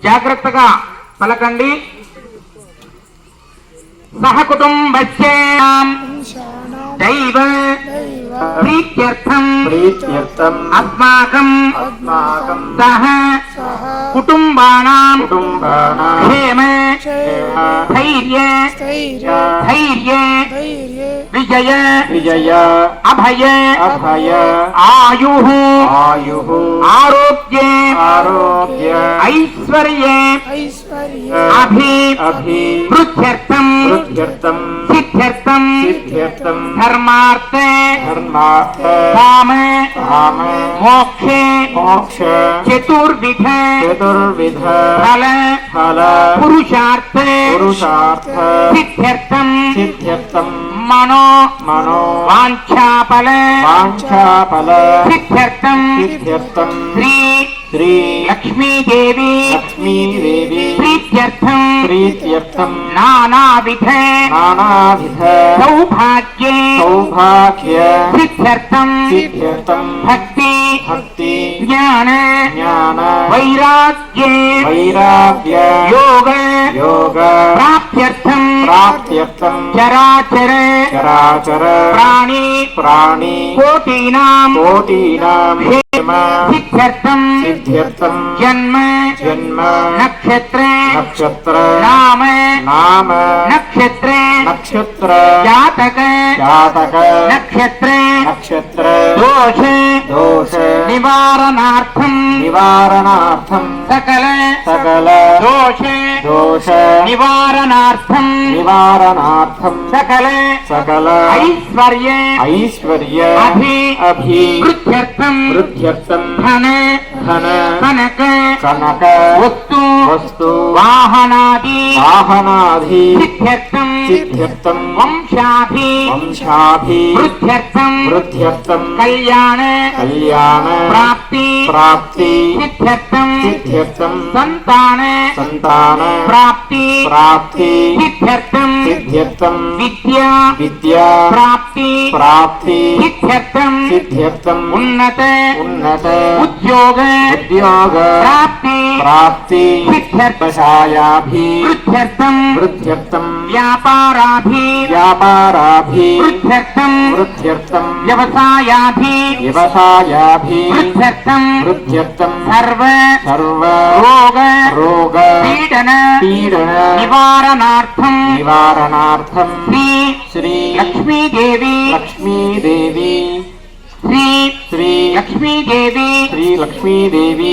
జాగ్రత్తగా పలకండి. సహకుటుంబస్య దైవ ప్రీత్యర్థం అస్మాకం సహ కుటుంబానాం క్షేమ ధైర్య విజయ అభయ ఆయు ఆరోగ్య ఐశ్వర్య అభివృద్ధ్యర్థం సిద్ధ్యర్థం ధర్మార్థ కామ మోక్ష చతుర్విధ ఫల పురుషార్థ సిద్ధ్యర్థం మనో వాంఛాఫల సిద్ధ్యర్థం శ్రీ లక్ష్మీదేవి ప్రీత్యర్థం నానావిధ సౌభాగ్య సిద్ధ్యర్థం భక్తి జ్ఞాన వైరాగ్య యోగ ప్రాప్త్యర్థం చరాచర ప్రాణి కోటీనాం సిద్ధ్యర్థం జన్మ నక్షత్ర నామ నక్షత్ర జాతక నక్షత్ర దోష నివారణార్థం సకల దోష నివారణార్థం సకల ఐశ్వర్య అభివృద్ధ్యర్థం ధన కనక వస్తు వాహనాది సిద్ధ్యర్థం వంశాభివృద్ధ్యర్థం కళ్యాణ ప్రాప్తి సిద్ధ్యర్థం సంతాన ప్రాప్తి సిద్ధ్యర్థం విద్యా ప్రాప్తి సిద్ధ్యర్థం ఉన్నత ఉద్యోగ ప్రాప్తి సిద్ధ్యర్థం వ్యాపారాభివృద్ధ్యర్థం వ్యవసాయాభివృద్ధ్యర్థం సర్వ రోగ పీడన నివారణార్థం శ్రీ లక్ష్మీదేవి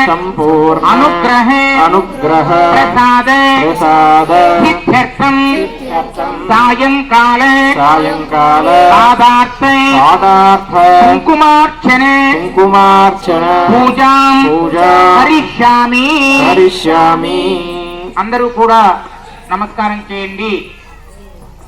సంపూర్ణ అనుగ్రహ ప్రసాద సిద్ధ్యర్థం సాయంకాల పాదార్థ కుంకుమార్చన పూజాం హరిష్యామి. అందరూ కూడా నమస్కారం చేయండి.